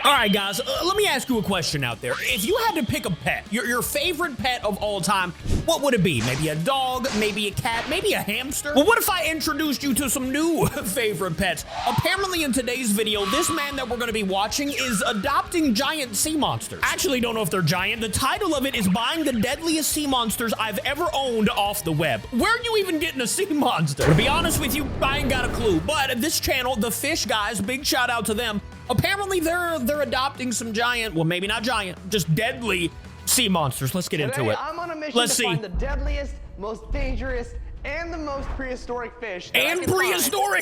All right, guys, let me ask you a question out there. If you had to pick a pet, your favorite pet of all time, what would it be? Maybe a dog, maybe a cat, maybe a hamster? Well, what if I introduced you to some new favorite pets? Apparently in today's video, this man that we're gonna be watching is adopting giant sea monsters. I actually don't know if they're giant. The title of it is Buying the Deadliest Sea Monsters I've Ever Owned Off the Web. Where are you even getting a sea monster? To be honest with you, I ain't got a clue. But this channel, The Fish Guys, big shout out to them. Apparently they're adopting some giant, well maybe not giant, just deadly sea monsters. Let's get into it. I'm on a mission to find the deadliest, most dangerous, and the most prehistoric fish that I can find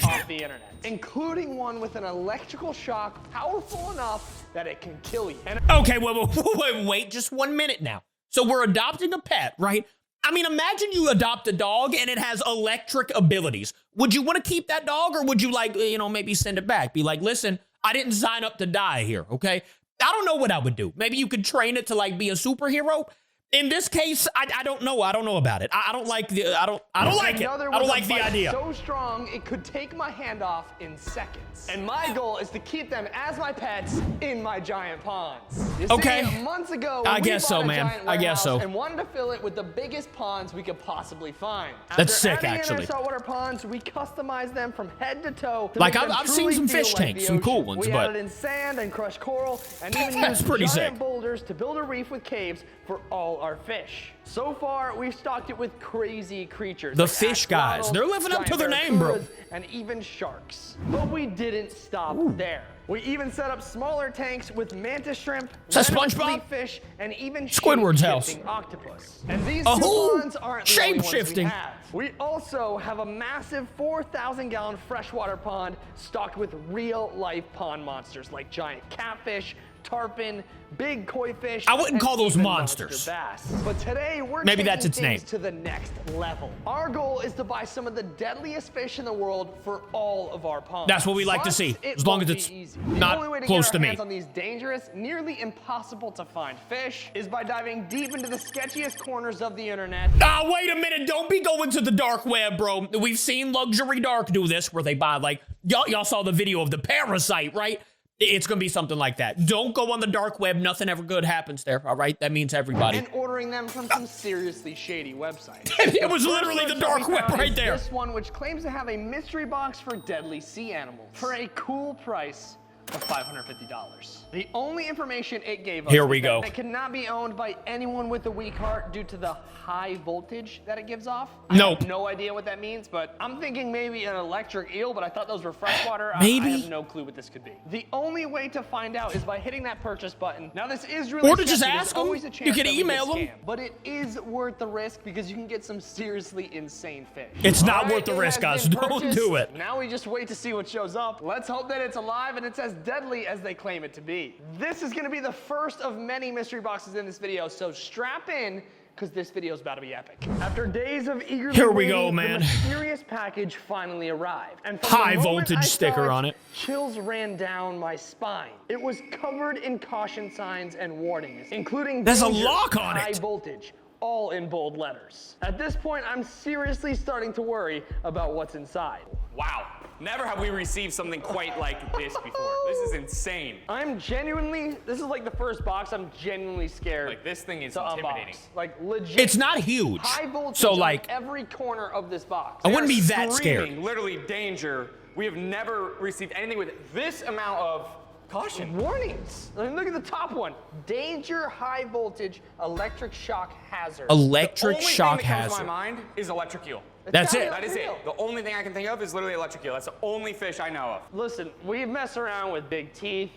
off the internet, including one with an electrical shock powerful enough that it can kill you. Okay, wait, just 1 minute now. So we're adopting a pet, right? I mean, imagine you adopt a dog and it has electric abilities. Would you want to keep that dog, or would you like, maybe send it back? Be like, listen, I didn't sign up to die here, okay? I don't know what I would do. Maybe you could train it to like be a superhero. In this case, I don't know. I don't know about it. I don't like the I don't like it. I don't like the idea. So strong it could take my hand off in seconds. And my goal is to keep them as my pets in my giant ponds. You see, months ago, I guess so, man. I guess so. And wanted to fill it with the biggest ponds we could possibly find. That's sick, actually. After saltwater ponds, we customized them from head to toe. Like I've seen some fish tanks, some cool ones, we but added in sand and crushed coral, and even used giant boulders to build a reef with caves for all our fish. So far, we've stocked it with crazy creatures. The Fish Guys, they're living up to their name, bro. And even sharks. But we didn't stop there. We even set up smaller tanks with mantis shrimp, SpongeBob fish, and even Squidward's house. Octopus. And these two ponds aren't the only ones we have. We also have a massive 4,000-gallon freshwater pond stocked with real-life pond monsters like giant catfish, tarpon, big koi fish. I wouldn't call those monsters. Bass. But today we're maybe that's its name to the next level. Our goal is to buy some of the deadliest fish in the world for all of our ponds. That's what we like to see, as long as it's not close to me. On these dangerous, nearly impossible to find fish is by diving deep into the sketchiest corners of the internet. Wait a minute, don't be going to the dark web, bro. We've seen Luxury Dark do this, where they buy like, y'all saw the video of the parasite, right? It's gonna be something like that. Don't go on the dark web. Nothing ever good happens there, all right? That means everybody. And ordering them from some seriously shady websites. It was literally the dark web right there. This one, which claims to have a mystery box for deadly sea animals for a cool price of $550. The only information it gave us it cannot be owned by anyone with a weak heart due to the high voltage that it gives off. I have no idea what that means, but I'm thinking maybe an electric eel, but I thought those were freshwater. Maybe. I have no clue what this could be. The only way to find out is by hitting that purchase button. Now this is really or to just ask them. You can email them. But it is worth the risk because you can get some seriously insane fish. It's not worth the risk, guys. Don't do it. Now we just wait to see what shows up. Let's hope that it's alive and it's as deadly as they claim it to be. This is gonna be the first of many mystery boxes in this video, so strap in, because this video is about to be epic. After days of eagerly waiting, the mysterious package finally arrived. And from high voltage sticker on it. Chills ran down my spine. It was covered in caution signs and warnings, including there's a lock on high voltage, all in bold letters. At this point, I'm seriously starting to worry about what's inside. Wow. Never have we received something quite like this before. This is insane. This is like the first box, I'm genuinely scared. Like, this thing is intimidating. Like, legit. It's not huge. High voltage so, like, every corner of this box. I wouldn't be that scared. Literally danger. We have never received anything with this amount of caution. Warnings. I mean, look at the top one. Danger, high voltage, electric shock hazard. Electric shock hazard. The only thing that comes to my mind is electric eel. That's it. That is it. The only thing I can think of is literally electric eel. That's the only fish I know of. Listen, we mess around with big teeth,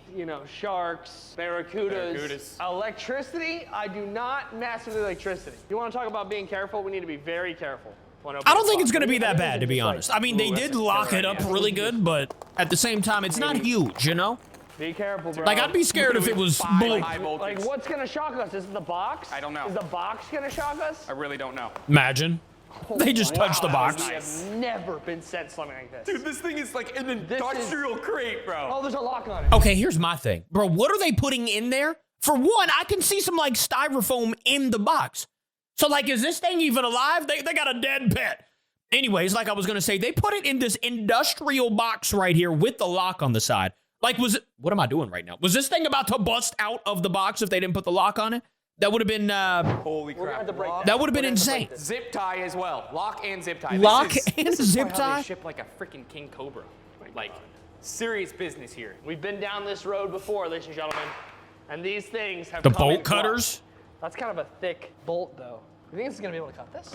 sharks, barracudas. Electricity, I do not mess with electricity. You want to talk about being careful? We need to be very careful. I don't think it's going to be that bad, to be honest. I mean, they did lock it up really good, but at the same time, it's not huge, Be careful, bro. Like, I'd be scared if it was blue. Like, what's going to shock us? Is it the box? I don't know. Is the box going to shock us? I really don't know. Imagine. They just touched the box. We have never been sent something like this. Dude, this thing is like an industrial crate, bro. Oh, there's a lock on it. Okay, here's my thing. Bro, what are they putting in there? For one, I can see some, like, styrofoam in the box. So, like, is this thing even alive? They got a dead pet. Anyways, like I was going to say, they put it in this industrial box right here with the lock on the side. Like, was it, what am I doing right now? Was this thing about to bust out of the box if they didn't put the lock on it? That would have been, holy crap. that would have been insane. Zip tie as well. Lock and zip tie. Lock and this is zip probably how tie? they ship like a freaking king cobra. Like, serious business here. We've been down this road before, ladies and gentlemen, and these things have The come in bolt cutters? clutch. That's kind of a thick bolt, though. You think this is gonna be able to cut this?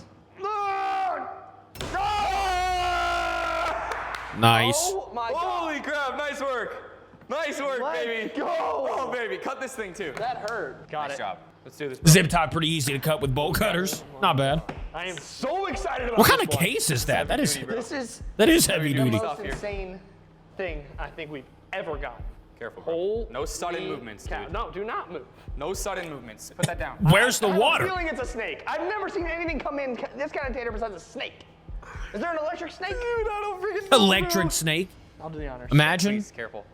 Nice. Oh my God. Holy crap, nice work. Nice work, Let's baby. go. Oh, baby, cut this thing too. That hurt. Got Nice it. job. Let's do this. Bro. Zip tie pretty easy to cut with bolt cutters. Not bad. I am so excited about What kind this of one. case is that? That is This is heavy the duty. most insane thing I think we've ever got. Careful, bro. Holy No sudden movements, cow. dude. No, do not move. No sudden movements. Put that down. Where's the I have a water? feeling it's a snake. I've never seen anything come in this kind of data besides a snake. Is there an electric snake? Dude, I don't freaking know, Electric bro. snake. I'll do the honors. Imagine. Please, careful.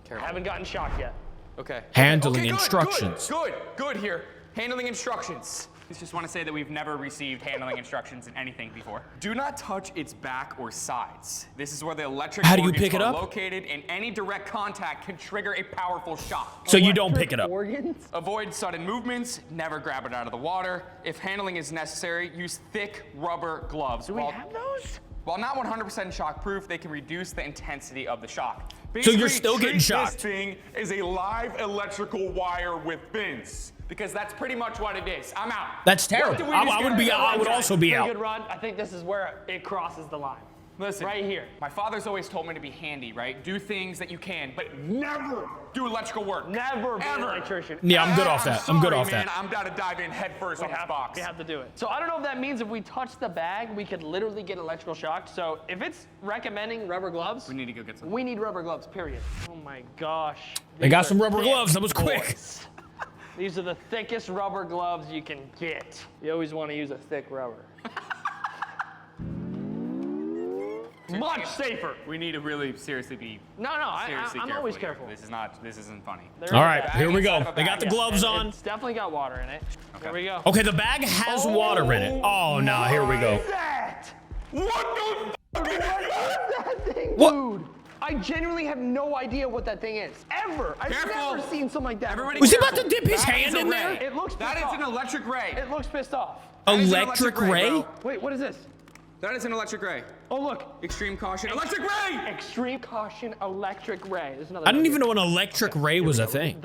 Careful. Haven't gotten shocked yet. Okay. Handling Okay, good, instructions. Good here. Handling instructions. I just want to say that we've never received handling instructions in anything before. Do not touch its back or sides. This is where the electric How do you organs pick it are up? located, and any direct contact can trigger a powerful shock. So you don't pick it up. Organs? Avoid sudden movements. Never grab it out of the water. If handling is necessary, use thick rubber gloves. Do we have those? While not 100% shock-proof, they can reduce the intensity of the shock. So you're still getting treat shocked. This thing is a live electrical wire with fins, because that's pretty much what it is. I'm out. That's What terrible. did we I just would get be. out of I would the also be Pretty out. good run. I think this is where it crosses the line. Listen, Right here. My father's always told me to be handy, right? Do things that you can, but never do electrical work. Never be an Ever. electrician. Yeah, I'm good off that. I'm good sorry, off man. that. I'm down to dive in head first on this box. We have to do it. So I don't know if that means if we touch the bag, we could literally get electrical shocked. So if it's recommending rubber gloves, We need to go get some. we need rubber gloves, period. Oh my gosh. They got These some are rubber thick gloves. That was quick. boys. These are the thickest rubber gloves you can get. You always want to use a thick rubber. Much safer. We need to really seriously be No, seriously I'm careful always here. careful. This isn't funny. There All is right, that. here we go. inside of a They got the bag, yeah. gloves on. It's definitely got water in it. There we go. Okay, the bag has water in it. Oh no, here we go. That? What the What is that thing, What? dude? I genuinely have no idea what that thing is. Ever. I've Careful. never seen something like that. Everybody Was he before. about to dip his That hand is a in there? ray. It looks That pissed is an off. electric ray. It looks pissed off. That is an Electric electric ray, ray? bro. Wait, what is this? That is an electric ray. Oh, look. Extreme caution. Electric ray! Extreme caution electric ray. There's another I didn't note even here. know an electric ray was a thing.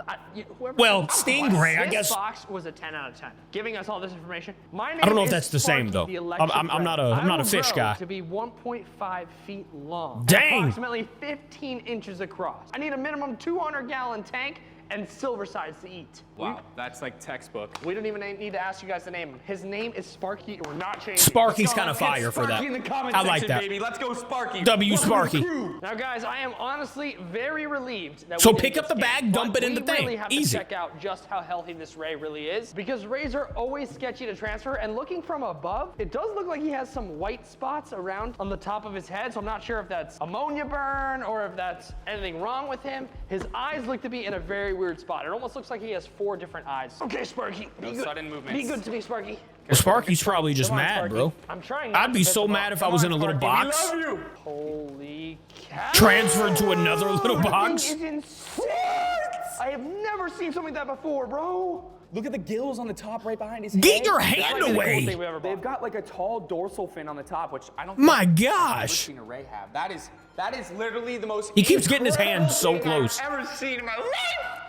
Whoever- Well, Stingray, I This guess. box was a 10 out of 10. Giving us all this information. My name I don't know if is that's the same, Sparky, though. the electric I'm not ray. I'm not a I will fish grow guy. to be 1.5 feet long. and Dang. Approximately 15 inches across. I need a minimum 200-gallon tank and silver sides to eat. Wow, that's like textbook. We don't even need to ask you guys to name him. His name is Sparky, and we're not changing. Sparky's Let's go, kind of let's get fire for that. Sparky in the comment I like section, that. baby. Let's go, Sparky. W Welcome to the Sparky. crew. Now, guys, I am honestly very relieved that So we did pick up this the bag, game, dump but it in we the thing. really have Easy. to check out just how healthy this ray really is, because rays are always sketchy to transfer, and looking from above, it does look like he has some white spots around on the top of his head, so I'm not sure if that's ammonia burn or if that's anything wrong with him. His eyes look to be in a very weird spot. It almost looks like he has 4 different eyes. Okay, Sparky, be No good. sudden movements. Be good to me, Sparky. Well, Sparky's probably just Come on, mad, Sparky. bro. I'm trying not I'd to be piss so him mad off. if I was in a little Sparky, we box. Love you. Holy cow. Transferred to another little That box. thing is insane. I have never seen something like that before, bro. Look at the gills on the top right behind his Get head. your That's hand like the coolest thing away. we ever They've bought. got like a tall dorsal fin on the top, which I don't My think I've ever gosh. seen a ray have. That is literally the most He keeps getting his hand so incredible close. thing I've ever seen in my life.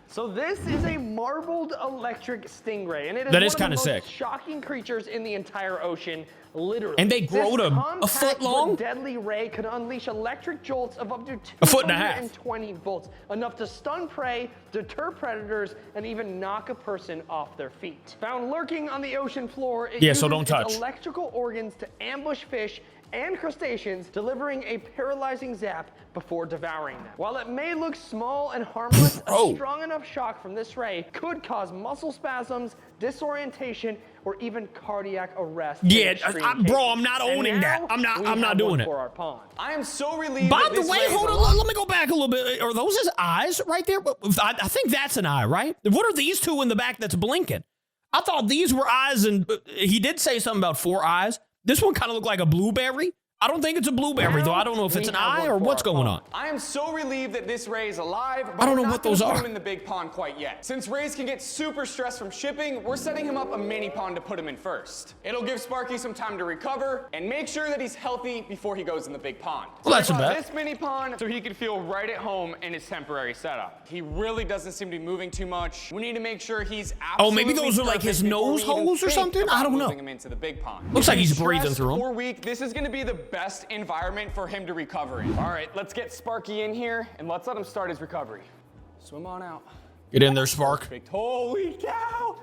So this is a marbled electric stingray, and it is That one is of the kinda most sick. shocking creatures in the entire ocean, literally. And they grow This to a compact foot long? but deadly ray could unleash electric jolts of up to A foot and a half. 220 volts, enough to stun prey, deter predators, and even knock a person off their feet. Found lurking on the ocean floor, it Yeah, so uses don't its touch. electrical organs to ambush fish and crustaceans, delivering a paralyzing zap before devouring them. While it may look small and harmless, Bro. a strong enough shock from this ray could cause muscle spasms, disorientation, or even cardiac arrest. in Yeah, extreme bro, cases. I'm not And owning that. now I'm not we I'm not have doing one it. for our pond. I am so relieved. By that the this way, ray is hold a on, lot- let me go back a little bit. Are those his eyes right there? I think that's an eye, right? What are these two in the back that's blinking? I thought these were eyes, and he did say something about 4 eyes. This one kind of looked like a blueberry. I don't think it's a blueberry, though. I don't know if it's an eye or what's going on. I am so relieved that this Ray is alive, but I don't know we're what not gonna those put are. him in the big pond quite yet. Since Rays can get super stressed from shipping, we're setting him up a mini pond to put him in first. It'll give Sparky some time to recover and make sure that he's healthy before he goes in the big pond. Well, that's So I a got bet. this mini pond so he could feel right at home in his temporary setup. He really doesn't seem to be moving too much. We need to make sure he's Oh, absolutely maybe those are like his perfect before nose we even holes or think something? I about don't know. moving him into the big pond. Looks If like he's breathing stressed through 'em. or weak, this is gonna be the best environment for him to recover in. All right, let's get Sparky in here and let's let him start his recovery. Swim on out. Get in there, Spark. Perfect. Holy cow!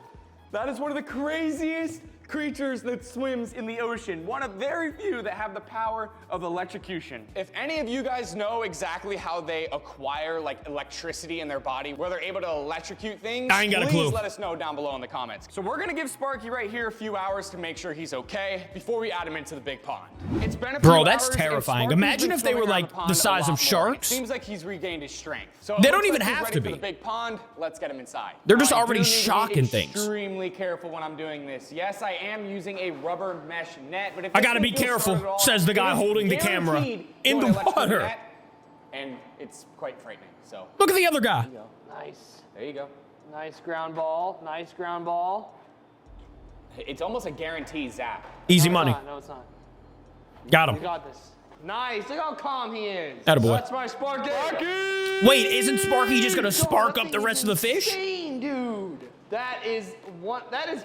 That is one of the craziest creatures that swims in the ocean. One of very few that have the power of electrocution. If any of you guys know exactly how they acquire like electricity in their body, where they're able to electrocute things, I ain't got a please clue. let us know down below in the comments. So we're gonna give Sparky right here a few hours to make sure he's okay before we add him into the big pond. It's been a Bro, few that's hours, and terrifying. Sparky's Imagine been if they were, swimming around like, pond the a size lot of more. sharks. It seems like he's regained his strength. So They it don't looks even like he's have ready to for be. the big pond. Let's get him inside. They're just Now, I already do need to be shocking things. Extremely careful when I'm doing this. Yes, I am using a rubber mesh net, but if I this gotta thing be feels careful, hard at all, says the guy it is holding the camera guaranteed in to the an electric water. net, and it's quite frightening. So Look at the other guy. Nice. there you go. Nice ground ball. Nice ground ball. It's almost a guaranteed zap. Easy No, money. It's not. No, it's not. Got We him. got this. Nice. Look how calm he is. Attaboy. That's my Sparky. Wait, isn't Sparky just gonna spark up the rest of the fish? Insane, dude. That is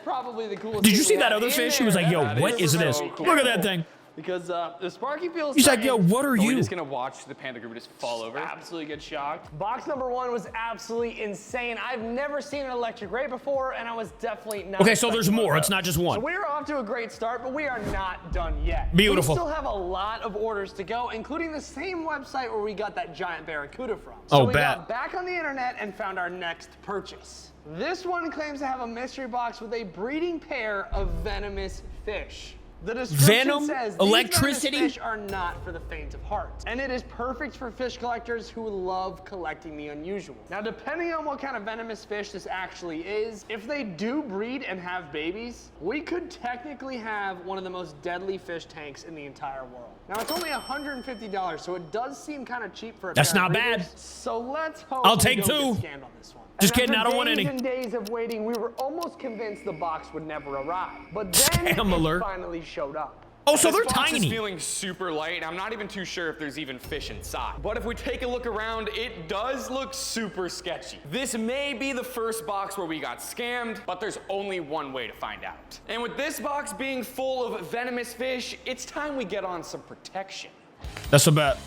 probably the coolest. Did you thing see we that have other in fish? He there. was like, yo, That what is this? so Look cool. at that thing. Because the Sparky feels. He's like, yo, what are Are we you? just gonna watch the panda group just fall over? Absolutely get shocked. Box number 1 was absolutely insane. I've never seen an electric ray before, and I was definitely not. Okay, so there's expecting more. one. It's not just So one. we're off to a great start, but we are not done yet. Beautiful. We still have a lot of orders to go, including the same website where we got that giant barracuda from. Oh, So we bet. got back on the internet and found our next purchase. This one claims to have a mystery box with a breeding pair of venomous fish. The description Venom, says electricity? these venomous fish are not for the faint of heart, and it is perfect for fish collectors who love collecting the unusual. Now, depending on what kind of venomous fish this actually is, if they do breed and have babies, we could technically have one of the most deadly fish tanks in the entire world. Now, it's only $150, so it does seem kind of cheap for a That's pair of not bad. breeders. So let's hope I'll we take don't two. get scammed on this one. Just And kidding, I after don't want days any. and days of waiting, we were almost convinced the box would never arrive. But then Scam alert. it finally showed up. Oh, so This they're box is tiny. feeling super light, and I'm not even too sure if there's even fish inside. But if we take a look around, it does look super sketchy. This may be the first box where we got scammed, but there's only one way to find out. And with this box being full of venomous fish, it's time we get on some protection. That's a bet.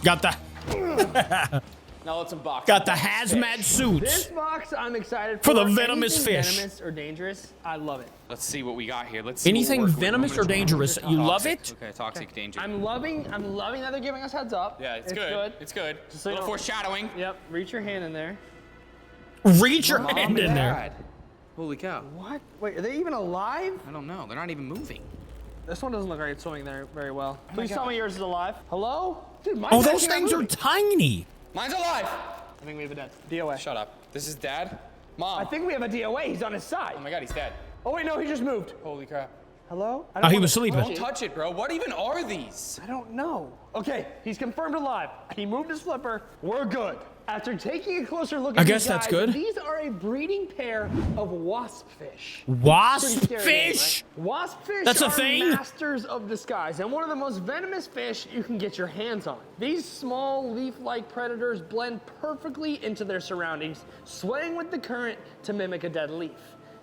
Got the Now let's unbox. got the this hazmat fish. suits. This box I'm excited For the venomous Anything fish. Venomous or dangerous, I love it. Let's see what we got here. Let's see Anything what we're working with. venomous or dangerous, you love it? Okay, toxic danger. I'm loving that they're giving us heads up. Yeah, it's good. It's good. Just so a you little know. foreshadowing. Yep, reach your hand in there. Reach your hand in there. Holy cow. What? Wait, are they even alive? I don't know. They're not even moving. This one doesn't look like it's swimming there very well. my Please tell God. me yours is alive. Hello? Dude, mine's Oh, those actually not things are moving. tiny. Mine's alive. I think we have a dead DOA. Shut up. This is Dad. Mom. I think we have a DOA. He's on his side. Oh my God, he's dead. Oh wait, no, he just moved. Holy crap. Hello? I Oh, don't he wanna was sleeping. touch Don't it. touch it, bro. What even are these? I don't know. Okay, he's confirmed alive. He moved his flipper. We're good. After taking a closer look at I these guess that's guys, good. These are a breeding pair of wasp fish. Wasp Pretty scary name, fish? right? Wasp fish That's a are thing? masters of disguise and one of the most venomous fish you can get your hands on. These small leaf-like predators blend perfectly into their surroundings, swaying with the current to mimic a dead leaf,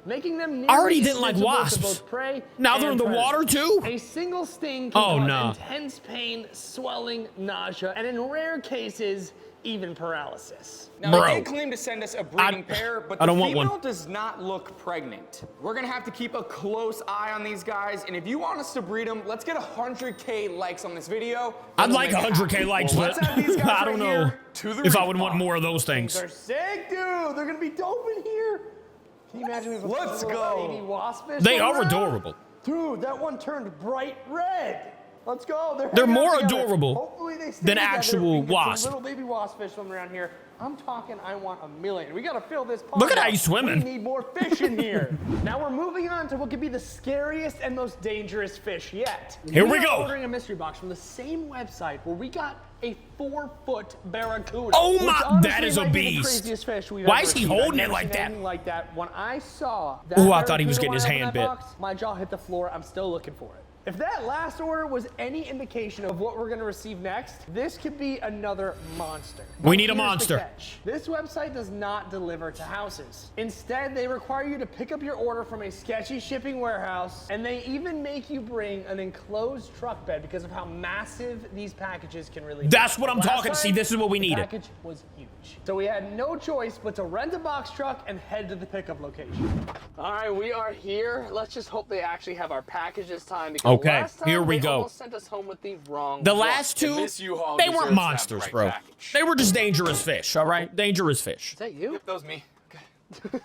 making them I already nearly didn't like invincible to wasps. both prey Now they're in and the predators. water too? A single sting can Oh, cause no. intense pain, swelling, nausea, and in rare cases, even paralysis. Now, Bro. they did claim to send us a breeding pair, but I the don't want female one. does not look pregnant. We're gonna have to keep a close eye on these guys, and if you want us to breed them, let's get 100K likes on this video. I'd and we'll like make it 100K happen. likes, Well, but let's have these guys I don't right know here to the if I reef would want pond. more of those things. They're sick, dude. They're gonna be dope in here. Can you imagine if Let's a go. baby wasp fish They went are around? adorable. Dude, that one turned bright red. Let's go. They're hanging out more together. adorable Hopefully they stay than together. actual We can get some wasp. Little baby wasp fish swimming around here. I'm talking I want a million. We gotta fill this pond. Look at how up. he's swimming. We need more fish in here. Now we're moving on to what could be the scariest and most dangerous fish yet. Here we are go. Ordering a mystery box from the same website where we got a 4-foot barracuda. Oh which my, honestly that is a might be the beast. craziest fish we've Why ever is he seen. holding I've it never like seen that? anything like that. When I saw that Ooh, I thought he was barracuda getting his when I hand opened that bit. box, my jaw hit the floor. I'm still looking for it. If that last order was any indication of what we're gonna receive next, this could be another monster. We need a Here's the monster. catch. This website does not deliver to houses. Instead, they require you to pick up your order from a sketchy shipping warehouse, and they even make you bring an enclosed truck bed because of how massive these packages can really be. That's what I'm Last talking. time, See, this is what we the needed. package was huge. So we had no choice but to rent a box truck and head to the pickup location. All right, we are here. Let's just hope they actually have our package this time. Because Okay, last time here we they go. almost sent us home with the wrong The one. last two, this U-Haul they deserves weren't to have monsters, the right bro. package. They were just dangerous fish, all right? Dangerous fish. Is that you? Yep, that was me. Okay.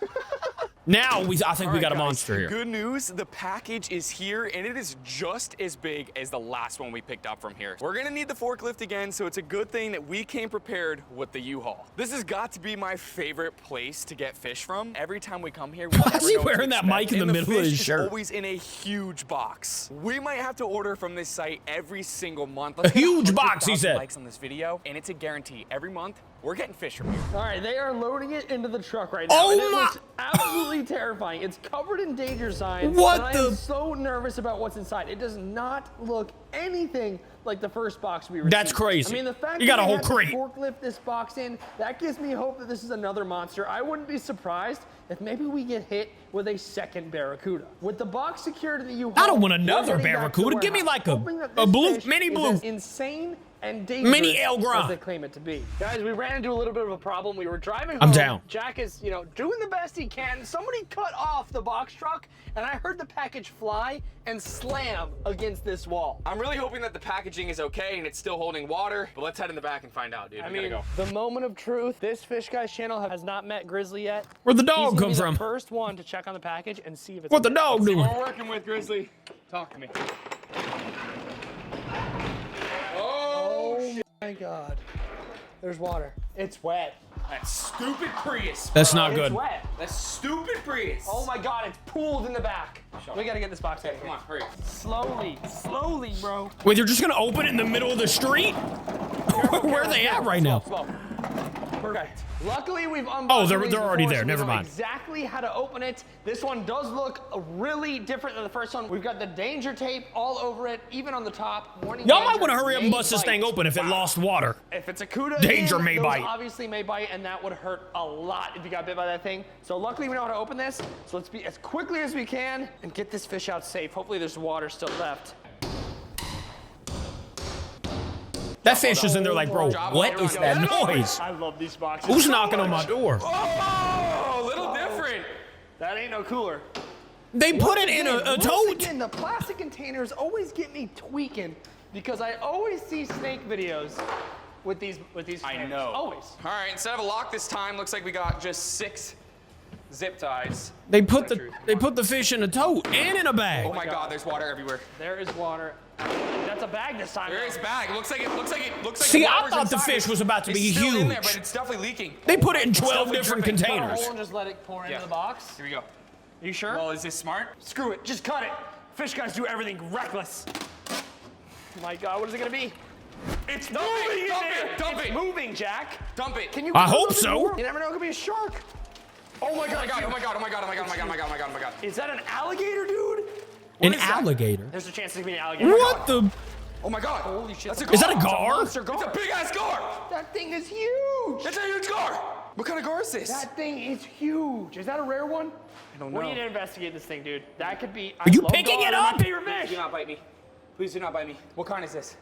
Now, I think we got a Guys, monster here. Good news, the package is here and it is just as big as the last one we picked up from here. We're gonna need the forklift again, so it's a good thing that we came prepared with the U-Haul. This has got to be my favorite place to get fish from. Every time we come here, we Why never is he know what to wearing that expect, mic in and the middle of fish his is shirt? always in a huge box. We might have to order from this site every single month. Let's A get huge box, he 100,000 said. likes on this video, and it's a guarantee. Every month, we're getting fish from here. All right, they are loading it into the truck right now. Oh and it my- looks absolutely terrifying. It's covered in danger signs. What and I the- am so nervous about what's inside. It does not look anything like the first box we received. That's crazy. I mean, the fact You got that a they whole had to crate. forklift this box in, that gives me hope that this is another monster. I wouldn't be surprised if maybe we get hit with a second barracuda. With the box secured to the U-Haul, I don't want another we're heading back to the barracuda. Give me warehouse, like hoping that a this blue, fish mini is blue. as insane and dangerous Mini El Gran. as they claim it to be. Guys, we ran into a little bit of a problem. We were driving I'm home. down. Jack is, doing the best he can. Somebody cut off the box truck, and I heard the package fly and slam against this wall. I'm really hoping that the packaging is okay and it's still holding water, but let's head in the back and find out, dude. I We gotta mean, go. the moment of truth. This Fish Guys channel has not met Grizzly yet. Where'd the He's dog gonna come be from? the first one to check on the package and see if it's What the okay. dog See doing? what we're working with, Grizzly. Talk to me. Oh my God. There's water. It's wet. That stupid Prius. That's not It's good. wet. That stupid Prius. Oh my God, it's pooled in the back. We gotta get this box out of Come here. on, hurry. Slowly, bro. Wait, you're just gonna open it in the middle of the street? Where are they at right now? Slow. Perfect. Luckily, we've unboxed Oh, they're these already before, there. so we Never know mind. exactly how to open it. This one does look really different than the first one. We've got the danger tape all over it, even on the top. Warning Y'all might danger, want to hurry up and may bust this bite. thing open if it lost water. If it's a CUDA, Danger may those bite. obviously may bite, and that would hurt a lot if you got bit by that thing. So luckily, we know how to open this. So let's be as quickly as we can and get this fish out safe. Hopefully, there's water still left. That fish is in there like, bro, what is that noise? I love these boxes. Who's so knocking on my much. door? Oh, a little different. That ain't no cooler. They put it in a Once tote. again, the plastic containers always get me tweaking because I always see snake videos with these I containers. know. Always. All right, instead of a lock this time, looks like we got just 6 zip ties. They put the fish in a tote and in a bag. Oh my God, there's water everywhere. There is water. That's a bag this time. There is bag. It looks like See, I water's thought the inside. fish was about to be It's still in there, huge. but it's definitely leaking. They put it in 12 definitely different dripping. Cut a containers. hole and just let it pour into Yeah. the box. Here we go. You sure? Well, is this smart? Screw it. Just cut it. Fish guys do everything reckless. Oh my God, what is it gonna be? It's Moving in Dump there. it. Dump It's it. moving, Jack. Dump it. Can you? I put a hope little bit so. more? You never know. It could be a shark. Oh my God. Oh my God. Oh my God. Oh my God. Oh my God. Oh my God. Oh my God. Oh my God. Is that an alligator, dude? An is that? alligator? There's a chance it could be an alligator. What the? Oh my God. Holy shit. That's a Is that a gar. gar? Monster gar. It's a big ass gar. That thing is huge. That's a huge gar. What kind of gar is this? That thing is huge. Is that a rare one? I don't We know. need to investigate this thing, dude. That could be. Are you picking it up? My favorite fish. Do not bite me. Please do not bite me. What kind is this?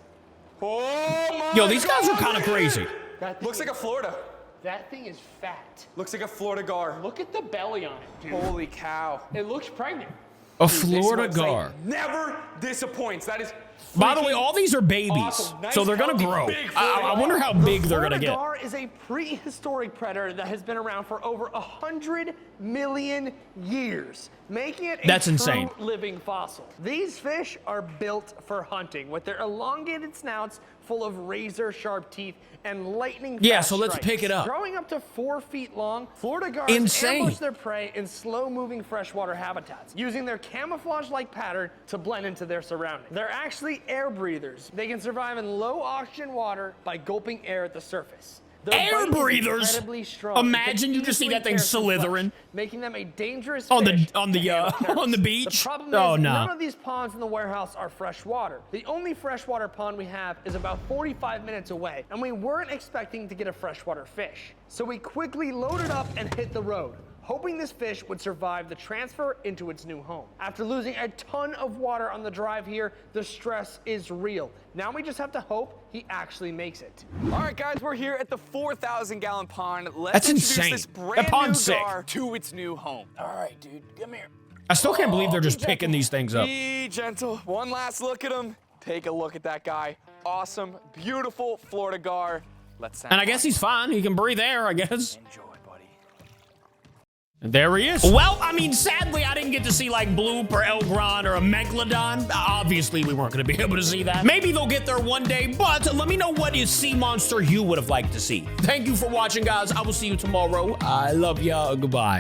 Oh my Yo, these guys are God. kind of crazy. That thing Looks like a Florida. That thing is fat. Looks like a Florida gar. Look at the belly on it, dude. Holy cow. It looks pregnant. A This Florida website gar. never disappoints. That is. By the way, freaking all these are babies, awesome. Nice, so they're gonna healthy, grow. big I Florida wonder how big they're gonna Florida get. gar is a prehistoric predator that has been around for over 100 million years, making it a That's true insane. living fossil. These fish are built for hunting. With their elongated snouts, full of razor sharp teeth and lightning fast Yeah, so let's strikes. pick it up. Growing up to 4 feet long, Florida gars Insane. ambush their prey in slow-moving freshwater habitats, using their camouflage-like pattern to blend into their surroundings. They're actually air breathers. They can survive in low oxygen water by gulping air at the surface. Their Air bite is breathers. incredibly strong. Imagine It you can just see easily that thing tear through slithering flesh, making them a dangerous on fish the to handle terrorists. on the beach. The problem Oh is no. none of these ponds in the warehouse are fresh water. The only freshwater pond we have is about 45 minutes away, and we weren't expecting to get a freshwater fish. So we quickly loaded up and hit the road, hoping this fish would survive the transfer into its new home. After losing a ton of water on the drive here, the stress is real. Now we just have to hope he actually makes it. All right, guys, we're here at the 4,000-gallon pond. Let's That's introduce insane. this That brand new pond's sick. gar to its new home. All right, dude, come here. I still can't believe they're just be picking gentle. these things up. Be gentle. One last look at him. Take a look at that guy. Awesome, beautiful Florida gar. Let's send And I him guess on. he's fine. He can breathe air, I guess. Enjoy, buddy. And there he is. Well, I mean, sadly, I didn't get to see like Bloop or El Gran or a Megalodon. Obviously, we weren't going to be able to see that. Maybe they'll get there one day, but let me know what sea monster you would have liked to see. Thank you for watching, guys. I will see you tomorrow. I love ya. Goodbye.